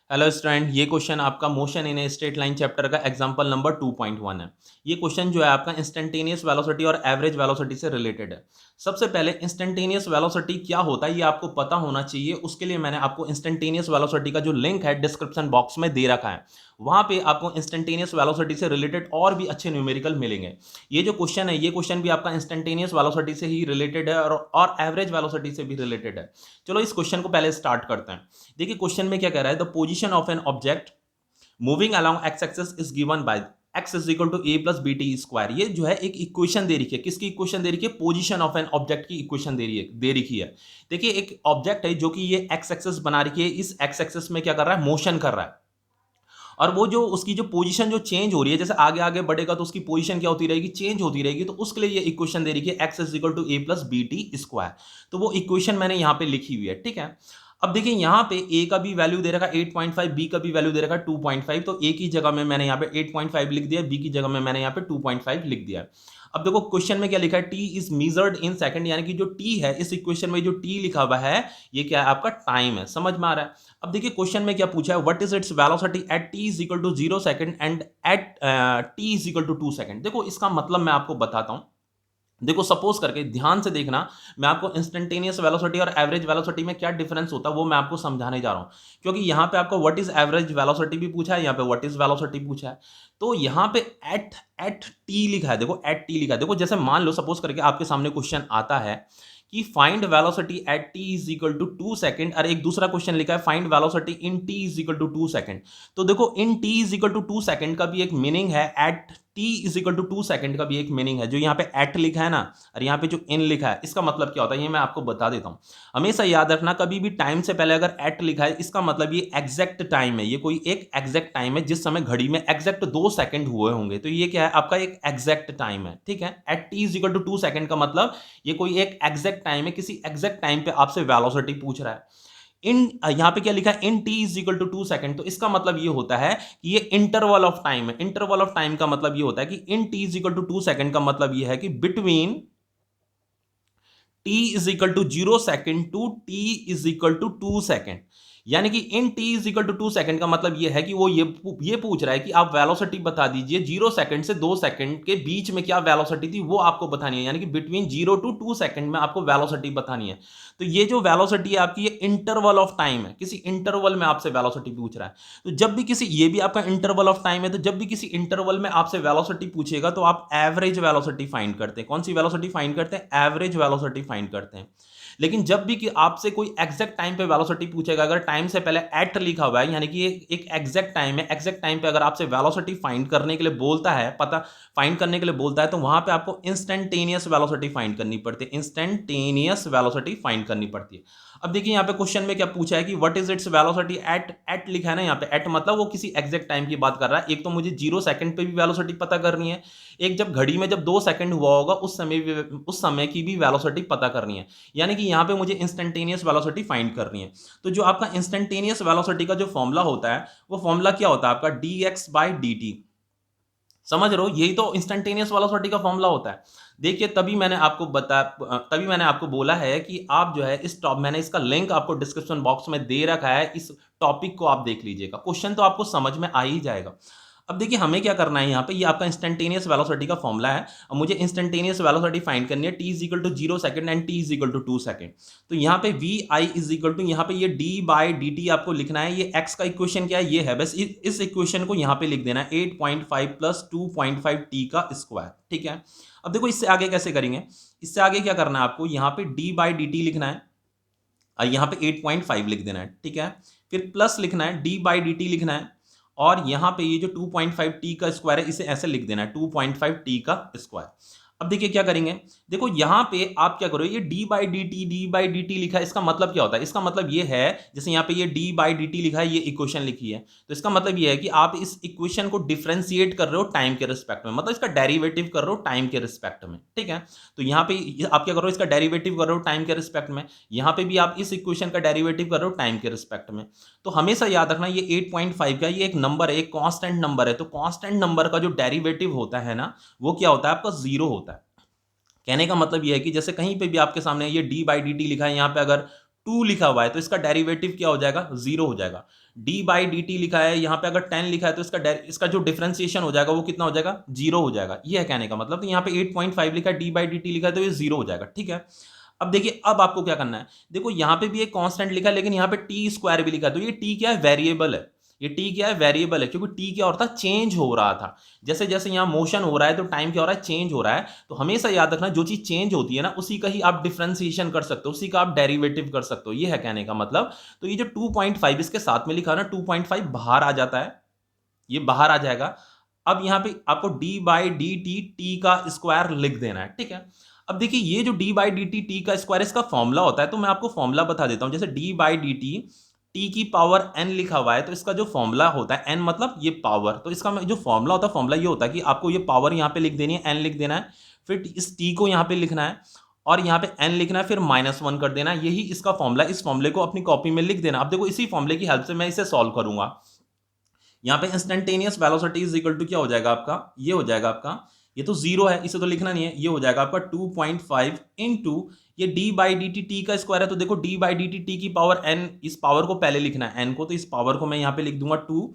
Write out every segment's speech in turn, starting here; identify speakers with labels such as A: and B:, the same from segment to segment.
A: Hello student, ये question आपका motion in a straight line chapter का एग्जांपल नंबर 2.1 है। ये क्वेश्चन जो है आपका इंस्टेंटेनियस वेलोसिटी और एवरेज वेलोसिटी से रिलेटेड है। सबसे पहले इंस्टेंटेनियस वेलोसिटी क्या होता है ये आपको पता होना चाहिए। उसके लिए मैंने आपको इंस्टेंटेनियस वेलोसिटी का जो लिंक है डिस्क्रिप्शन बॉक्स में दे रखा है। वहां पे आपको इंस्टेंटेनियस वेलोसिटी से रिलेटेड और भी अच्छे न्यूमेरिकल मिलेंगे। ये जो क्वेश्चन है ये क्वेश्चन भी आपका इंस्टेंटेनियस वेलोसिटी से ही रिलेटेड है और एवरेज वेलोसिटी से भी रिलेटेड है। चलो इस क्वेश्चन को पहले स्टार्ट करते हैं। देखिए क्वेश्चन में क्या कह रहा है, the position of an object moving along x axis is given by x is equal to a plus b t square. ये जो है एक इक्वेशन दे रखी है। किसकी इक्वेशन दे रखी है? पोजीशन ऑफ एन ऑब्जेक्ट की इक्वेशन दे रखी है। देखिए एक ऑब्जेक्ट है जो कि ये एक्स एक्सिस बना रखी है। इस एक्स एक्सिस में क्या कर रहा है? मोशन कर रहा है। और वो जो उसकी जो पोजीशन जो चेंज हो रही है, जैसे आगे आगे बढ़ेगा तो उसकी पोजीशन क्या होती रहेगी? चेंज होती रहेगी। तो उसके लिए ये इक्वेशन दे रखी है x is equal to a plus b t square. तो वो इक्वेशन मैंने यहां पे लिखी हुई है, ठीक है। अब देखिए यहां पे a का भी वैल्यू दे रखा है 8.5, b का भी वैल्यू दे रखा है 2.5। तो a की जगह में मैंने यहां पे 8.5 लिख दिया, b की जगह में मैंने यहां पे 2.5 लिख दिया। अब देखो क्वेश्चन में क्या लिखा है? t is measured in second, यानी कि जो t है इस इक्वेशन में जो t लिखा हुआ है ये क्या है? आपका टाइम है। समझ में आ रहा है? अब देखिए क्वेश्चन में क्या पूछा है, what is its velocity at t is equal to 0 second and at t is equal to 2 second. देखो इसका मतलब मैं आपको बताता हूं। देखो सपोज करके ध्यान से देखना, मैं आपको इंस्टेंटेनियस वेलोसिटी और एवरेज वेलोसिटी में क्या डिफरेंस होता है वो मैं आपको समझाने जा रहा हूं। क्योंकि यहां पे आपको व्हाट इज एवरेज वेलोसिटी भी पूछा है, यहां पे व्हाट इज वेलोसिटी पूछा है। तो यहां पे एट एट टी लिखा है। देखो एट टी लिखा है। देखो जैसे मान लो सपोज करके आपके सामने क्वेश्चन आता है कि find velocity at t is equal to 2 second, और एक दूसरा क्वेश्चन लिखा है find velocity in t is equal to 2 second. तो देखो in t is equal to 2 second का भी एक मीनिंग है, at t is equal to 2 second का भी एक मीनिंग है। जो यहाँ पे एट लिखा है ना, और यहाँ पे जो इन लिखा है, इसका मतलब क्या होता है ये मैं आपको बता देता हूं। हमेशा याद रखना, कभी भी टाइम से पहले अगर एट लिखा है इसका मतलब ये एग्जैक्ट टाइम है। ये कोई एक एग्जैक्ट टाइम है जिस समय घड़ी में एग्जैक्ट 2 सेकंड हुए होंगे। तो ये क्या है? आपका एक एग्जैक्ट टाइम है, ठीक है। At t is equal to 2 second का मतलब ये कोई एक एग्जैक्ट टाइम है। किसी एग्जैक्ट टाइम पे आपसे वेलोसिटी पूछ रहा है। इन यहां पे क्या लिखा है? In t is equal to 2 second. तो इसका मतलब ये होता है कि ये इंटरवल ऑफ टाइम है। इंटरवल ऑफ टाइम का मतलब ये होता है कि in t is equal to 2 second का मतलब ये है कि between t is equal to 0 second to t is equal to 2 second. यानी कि in t is equal to 2 second का मतलब ये है कि वो ये पूछ रहा है कि आप वेलोसिटी बता दीजिए 0 सेकेंड से 2 सेकेंड के बीच में क्या वेलोसिटी थी वो आपको बतानी है। यानी कि बिटवीन 0 to 2 सेकेंड में आपको वेलोसिटी बतानी है। तो ये जो वेलोसिटी है आपकी, ये इंटरवल ऑफ टाइम है। किसी इंटरवल में आपसे वेलोसिटी पूछ रहा है। तो जब भी किसी, ये भी आपका इंटरवल ऑफ टाइम है, तो जब भी किसी इंटरवल में आपसे वेलोसिटी पूछेगा तो आप एवरेज वेलोसिटी फाइंड करते हैं। कौन सी वेलोसिटी फाइंड करते हैं? एवरेज वेलोसिटी फाइंड करते हैं। लेकिन जब भी कि आपसे कोई एग्जैक्ट टाइम पे वेलोसिटी पूछेगा, अगर टाइम से पहले एट लिखा हुआ है यानी कि एक एग्जैक्ट टाइम है, एग्जैक्ट टाइम पे अगर आपसे वेलोसिटी फाइंड करने के लिए बोलता है, पता फाइंड करने के लिए बोलता है, तो वहां पे आपको इंस्टेंटेनियस वेलोसिटी फाइंड करनी पड़ती है। इंस्टेंटेनियस वेलोसिटी फाइंड करनी पड़ती है। अब देखिए यहाँ पे क्वेश्चन में क्या पूछा है कि what is its velocity at at लिखा है ना यहाँ पे। एट मतलब वो किसी एग्जैक्ट टाइम की बात कर रहा है। एक तो मुझे 0 सेकंड पे भी वेलोसिटी पता करनी है, एक जब घड़ी में जब 2 सेकंड हुआ होगा उस समय की भी वेलोसिटी पता करनी है। यानी कि यहाँ पे मुझे इंस्टेंटेनियस वेलोसिटी फाइंड करनी है। तो जो आपका इंस्टेंटेनियस वेलोसिटी का जो फॉर्मूला होता है वो फॉर्मूला क्या होता है आपका? dx by dt। समझ रहे हो? यही तो इंस्टेंटेनियस वेलोसिटी का फॉर्मूला होता है। देखिए तभी मैंने आपको बोला है कि आप जो है इस टॉप, मैंने इसका लिंक आपको डिस्क्रिप्शन बॉक्स में दे रखा है। इस टॉपिक को आप देख लीजिएगा, क्वेश्चन तो आपको समझ में आ ही जाएगा। अब देखिए हमें क्या करना है यहाँ पे, ये आपका इंस्टेंटेनियस वेलोसिटी का फॉर्मूला है। अब मुझे इंस्टेंटेनियस वेलोसिटी फाइंड करनी है। t is equal to 0 second and t is equal to 2 second. तो यहाँ पे v i is equal to, यहाँ पे ये d बाई डी टी आपको लिखना है। ये x का इक्वेशन क्या है? ये है। बस इस इक्वेशन को यहाँ पे लिख देना है 8.5 प्लस 2.5 t का स्क्वायर, ठीक है। अब देखो इससे आगे कैसे करेंगे। इससे आगे क्या करना है आपको, यहाँ पे d बाई डी टी लिखना है और यहाँ पे 8.5 लिख देना है, ठीक है। फिर प्लस लिखना है, d बाई डी टी लिखना है, और यहां पे ये जो 2.5 टी का स्क्वायर है इसे ऐसे लिख देना है 2.5 टी का स्क्वायर। अब देखिए क्या करेंगे। देखो यहां पे आप क्या करो, ये डी बाई डी टी लिखा है, इसका मतलब क्या होता है? इसका मतलब ये है, जैसे यहाँ पे ये डी बाई डी टी लिखा है, ये इक्वेशन लिखी है, तो इसका मतलब ये है कि आप इस इक्वेशन को डिफरेंशिएट कर रहे हो टाइम के रिस्पेक्ट में, मतलब इसका डेरिवेटिव कर रहे हो टाइम के रिस्पेक्ट में, ठीक है। तो यहाँ पे आप क्या करो, इसका डेरिवेटिव कर रहे हो टाइम के रिस्पेक्ट में। यहाँ पे भी आप इस इक्वेशन का डेरिवेटिव कर रहे हो टाइम के रिस्पेक्ट में। तो हमेशा याद रखना ये 8.5 का ये एक नंबर है, एक कांस्टेंट नंबर है। तो कांस्टेंट नंबर का जो डेरिवेटिव होता है ना, वो क्या होता है? आपका जीरो होता है। कहने का मतलब ये है कि जैसे कहीं पे भी आपके सामने ये d बाई डी टी लिखा है, यहाँ पे अगर 2 लिखा हुआ है तो इसका डेरिवेटिव क्या हो जाएगा, 0 हो जाएगा। डी बाई डी टी लिखा है, यहाँ पे अगर 10 लिखा है तो इसका जो डिफरेंशिएशन हो जाएगा वो कितना हो जाएगा, 0 हो जाएगा। ये है कहने का मतलब। तो यहाँ पे 8.5 लिखा है, डी बाई डी टी लिखा है तो ये 0 हो जाएगा। ठीक है, अब देखिए अब आपको क्या करना है, देखो यहाँ पे भी एक कांस्टेंट लिखा है लेकिन यहाँ पे टी स्क्वायर भी लिखा है, तो ये टी क्या है, वेरिएबल है। ये टी क्या है, वेरिएबल है, क्योंकि टी क्या होता है, चेंज हो रहा था। जैसे जैसे यहाँ मोशन हो रहा है तो टाइम क्या हो रहा है, चेंज हो रहा है। तो हमेशा याद रखना जो चीज चेंज होती है ना उसी का ही आप डिफरेंशिएशन कर सकते हो, उसी का आप डेरिवेटिव कर सकते हो। ये है कहने का मतलब। तो ये जो 2.5 इसके साथ में लिखा है ना, 2.5 बाहर आ जाता है, ये बाहर आ जाएगा। अब यहाँ पे आपको D by D T T का स्क्वायर लिख देना है। ठीक है, अब देखिए ये जो D by D T T का स्क्वायर इसका फॉर्मूला होता है, तो मैं आपको फॉर्मूला बता देता हूं। जैसे D by D T T की पावर एन लिखा हुआ है, तो इसका जो फॉर्मूला होता है, एन मतलब ये पावर, तो इसका जो फॉर्मूला होता है, फॉर्मूला ये होता है कि आपको ये पावर यहाँ पे लिख देनी है, एन लिख देना है, फिर इस टी को यहाँ पे लिखना है और यहाँ पे एन लिखना है, फिर -1 कर देना है। यही इसका फॉर्मूला। इस फॉर्मूले को अपनी कॉपी में लिख देना। अब देखो इसी फॉर्मूले की हेल्प से मैं इसे सॉल्व करूंगा। यहाँ पे instantaneous velocity is equal to क्या हो जाएगा आपका, ये हो जाएगा आपका, ये तो 0 है, इसे तो लिखना नहीं है, ये हो जाएगा आपका 2.5 इंटू ये D by D T T का स्क्वायर है, तो देखो D by D T T की पावर एन, इस पावर को पहले लिखना है एन को, तो इस पावर को मैं यहाँ पे लिख दूंगा 2,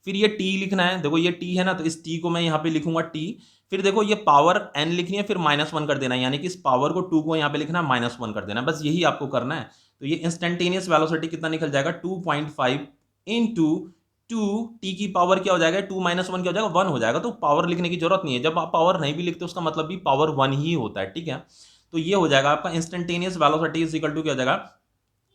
A: फिर ये टी लिखना है, देखो ये टी है ना, तो इस टी को मैं यहाँ पे लिखूंगा टी, फिर देखो ये पावर एन लिखनी है, फिर -1 कर देना है, यानी कि इस पावर को 2 को यहाँ पे लिखना है, -1 कर देना है, बस यही आपको करना है। तो ये इंस्टेंटेनियस वेलोसिटी कितना निकल जाएगा, 2.5 इंटू 2 टी की पावर क्या हो जाएगा, 2 - 1 क्या हो जाएगा, 1 हो जाएगा। तो पावर लिखने की जरूरत नहीं है, जब आप पावर नहीं भी लिखते उसका मतलब भी पावर 1 ही होता है। ठीक है, तो ये हो जाएगा आपका instantaneous velocity is equal to क्या हो जाएगा,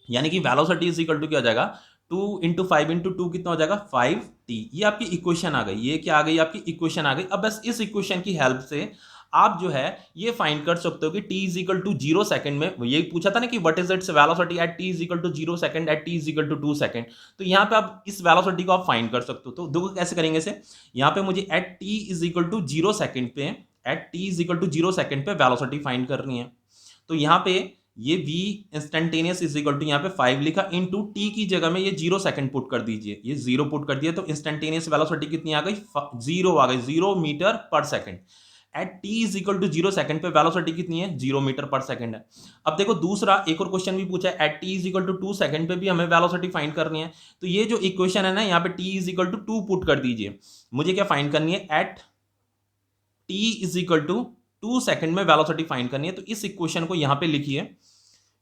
A: यानी कि वेलोसिटी इज इक्वल टू क्या हो जाएगा, 2 इंटू 5 इंटू 2 कितना हो जाएगा, 5t। ये आपकी इक्वेशन आ गई, ये क्या आ गई, आपकी इक्वेशन आ गई। अब बस इस इक्वेशन की हेल्प से आप जो है ये फाइंड कर सकते हो कि t is equal to 0 second में, ये पूछा था ना कि what is its velocity at t is equal to 0 second at t is equal to 2 second, तो यहाँ पे आप इस वेलोसिटी को आप फाइंड कर सकते हो। तो देखो कैसे करेंगे इसे, यहाँ पे मुझे at t is equal to 0 second पे, at t is equal to 0 second पे वेलोसिटी फाइंड करनी है। तो यहाँ पे ये v instantaneous is equal to यहाँ पे 5 लिखा, इनटू t की जगह में ये 0 सेकंड पुट कर दीजिए, ये 0 पुट कर दिया, तो इंस्टेंटेनियस वेलोसिटी कितनी आ गई, 0 आ गई, 0 metre per second. At t is equal to 0 second पे वेलोसिटी कितनी है, 0 मीटर पर सेकंड है। अब देखो दूसरा एक और क्वेश्चन भी पूछा है, at t is equal to 2 second पे भी हमें वेलोसिटी फाइंड करनी है। तो ये जो इक्वेशन है ना, यहाँ पे t is equal to 2 put कर दीजिए, मुझे क्या फाइंड करनी है, at t is equal to 2 second में वेलोसिटी फाइंड करनी है। तो इस इक्वेशन को यहाँ पे लिखिए,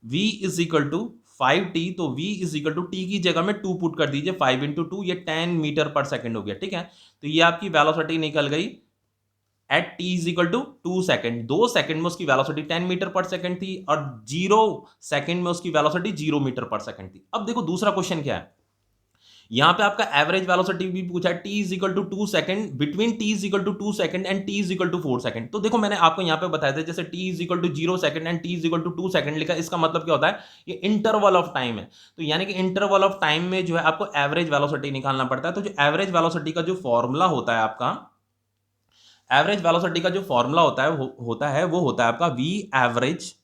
A: v is equal to 5t, तो v is equal to t की जगह में 2 पुट कर दीजिए, 5 इंटू 2 ये 10 मीटर पर सेकंड हो गया। ठीक है, तो ये आपकी वेलोसिटी निकल गई at t is equal to 2 second, 2 second में उसकी वेलोसिटी 10 मीटर पर सेकंड थी और 0 सेकंड में उसकी वेलोसिटी 0 मीटर पर सेकंड थी। अब देखो दूसरा क्वेश्चन क्या है, यहाँ पे आपका एवरेज वेलोसिटी भी पूछा है, t is equal to 2 second, between t is equal to 2 second and t is equal to 4 second. तो देखो मैंने आपको यहाँ पे बताया था, जैसे t is equal to 0 second and t is equal to 2 second लिखा, इसका मतलब क्या होता है, ये इंटरवल ऑफ टाइम है। तो यानी कि इंटरवल ऑफ टाइम में जो है आपको एवरेज वेलोसिटी निकालना पड़ता है। तो जो एवरेज वेलोसिटी का जो फॉर्मूला होता है आपका, एवरेज वेलोसिटी का जो फॉर्मूला होता है वो होता है आपका v average,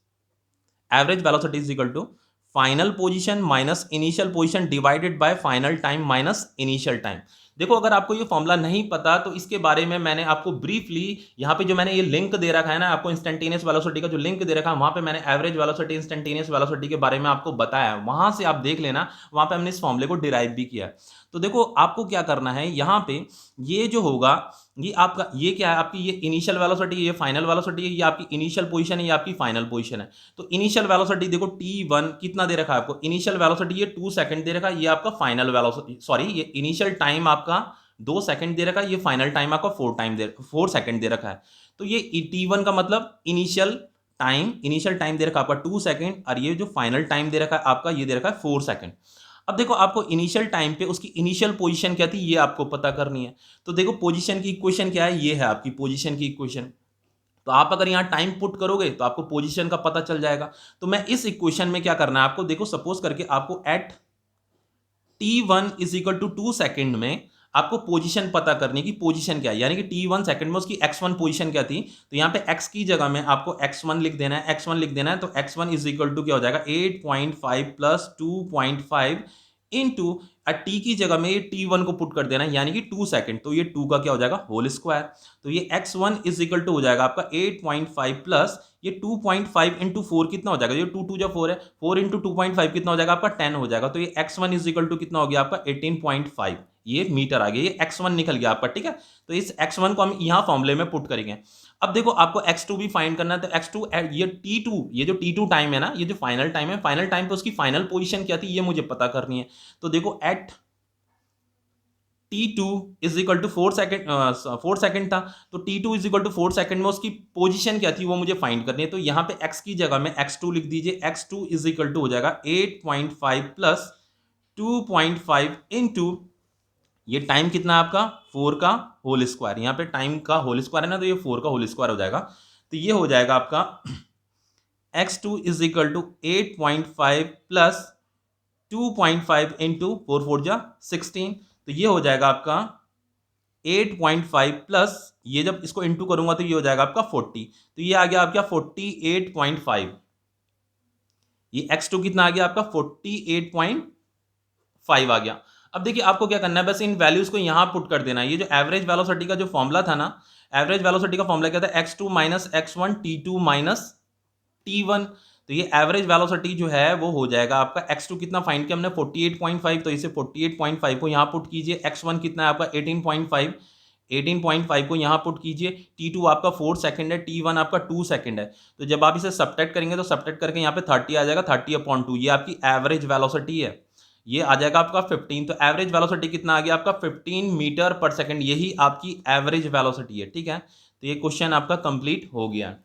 A: average velocity is equal to final position minus initial position divided by final time minus initial time. देखो अगर आपको ये फॉर्मूला नहीं पता तो इसके बारे में मैंने आपको ब्रीफली यहाँ पे जो मैंने ये लिंक दे रखा है ना, आपको इंस्टेंटेनियस वेलोसिटी का जो लिंक दे रखा है, वहां पे मैंने एवरेज वेलोसिटी इंस्टेंटेनियस वेलोसिटी के बारे में आपको बताया है, वहां से आप देख लेना, वहां पे हमने इस फॉर्मूले को डिराइव भी किया है। तो देखो आपको क्या करना है, यहाँ पे ये जो होगा, ये आपका ये क्या है, आपकी ये इनिशियल वेलोसिटी, ये फाइनल वेलोसिटी है, ये आपकी इनिशियल पोजीशन है, ये आपकी फाइनल पोजीशन है। तो इनिशियल वेलोसिटी देखो t1 कितना दे रखा है आपको, इनिशियल वेलोसिटी ये 2 सेकंड दे रखा है, ये आपका फाइनल वेलोसिटी, सॉरी ये इनिशियल टाइम आपका 2 सेकंड दे रखा है, ये फाइनल टाइम आपका 4 सेकंड दे रखा है। तो ये t1 का मतलब इनिशियल टाइम दे रखा है आपका 2 सेकंड, और ये जो फाइनल टाइम दे रखा है आपका, ये दे रखा है 4 सेकंड। अब देखो आपको इनिशियल टाइम पे उसकी इनिशियल पोजीशन क्या थी, ये आपको पता करनी है। तो देखो पोजीशन की इक्वेशन क्या है, ये है आपकी पोजीशन की इक्वेशन। तो आप अगर यहाँ टाइम पुट करोगे तो आपको पोजीशन का पता चल जाएगा। तो मैं इस इक्वेशन में क्या करना है आपको, देखो सपोज करके आपको at t1 is equal to 2 second में आपको पोजीशन पता करने की, पोजीशन क्या है, यानी कि t1 सेकंड में उसकी x1 पोजीशन क्या थी। तो यहाँ पे x की जगह में आपको x1 लिख देना है, x1 लिख देना है। तो x1 इज इक्वल टू क्या हो जाएगा, 8.5 प्लस 2.5 इनटू टी की जगह में ये t1 को पुट कर देना है, यानी कि 2 सेकंड, तो ये 2 का क्या हो जाएगा होल स्क्वायर। तो ये x1 इज इक्वल टू हो जाएगा आपका 8.5 प्लस ये 2.5 इंटू 4 कितना हो जाएगा, ये 2 2 जा 4 है, 4 इंटू 2.5 कितना हो जाएगा आपका 10 हो जाएगा। तो ये x1 इज इक्वल टू कितना हो गया आपका 18.5, ये मीटर आ गया, ये x1 निकल गया आपका, ठीक है। तो इस x1 को हम यहाँ फॉर्मूले में पुट करेंगे। अब देखो आपको x2 भी फाइंड करना है, तो x2 ये t2, ये जो t2 टाइम है ना, ये जो फाइनल टाइम है, फाइनल टाइम पे उसकी फाइनल पोजीशन क्या थी ये मुझे पता करनी है। तो देखो at t2 is equal to 4 second, 4 second था, तो t2 is equal to 4 second में उसकी पोजीशन क्या थी वो मुझे फाइंड करनी है। तो यहाँ पे x की जगह में x2 लिख दीजिए, x2 इज इक्वल टू हो जाएगा 8.5 प्लस 2.5 इंटू ये टाइम कितना है आपका 4 का होल स्क्वायर, यहाँ पे टाइम का होल स्क्वायर है ना, तो ये 4 का होल स्क्वायर हो जाएगा। तो ये हो जाएगा आपका x2 is equal to 8.5 plus 2.5 into 4 4 जा 16, तो ये हो जाएगा आपका 8.5 प्लस ये जब इसको इंटू करूंगा तो ये हो जाएगा आपका 40, तो ये आ गया आपका 48.5, ये x2 कितना आ गया आपका 48.5 आ गया। अब देखिए आपको क्या करना है, बस इन वैल्यूज को यहां पुट कर देना है। ये जो एवरेज वेलोसिटी का जो फॉर्मूला था ना, एवरेज वेलोसिटी का फॉर्मूला क्या था, x2 minus x1 t2 minus t1। तो ये एवरेज वेलोसिटी जो है वो हो जाएगा आपका x2 कितना फाइंड किया हमने 48.5, तो इसे 48.5 को यहाँ पुट कीजिए, x1 कितना है आपका 18.5, 18.5 को यहाँ पुट कीजिए, t2 आपका 4 सेकंड है, t1 आपका 2 सेकंड है। तो जब आप इसे सब्ट्रैक्ट करेंगे तो सब्ट्रैक्ट करके यहाँ पे 30 आ जाएगा, 30/2, ये आपकी एवरेज वेलोसिटी है, ये आ जाएगा आपका 15। तो एवरेज वेलोसिटी कितना आ गया आपका 15 मीटर पर सेकंड, यही आपकी एवरेज वेलोसिटी है, ठीक है। तो ये क्वेश्चन आपका कंप्लीट हो गया।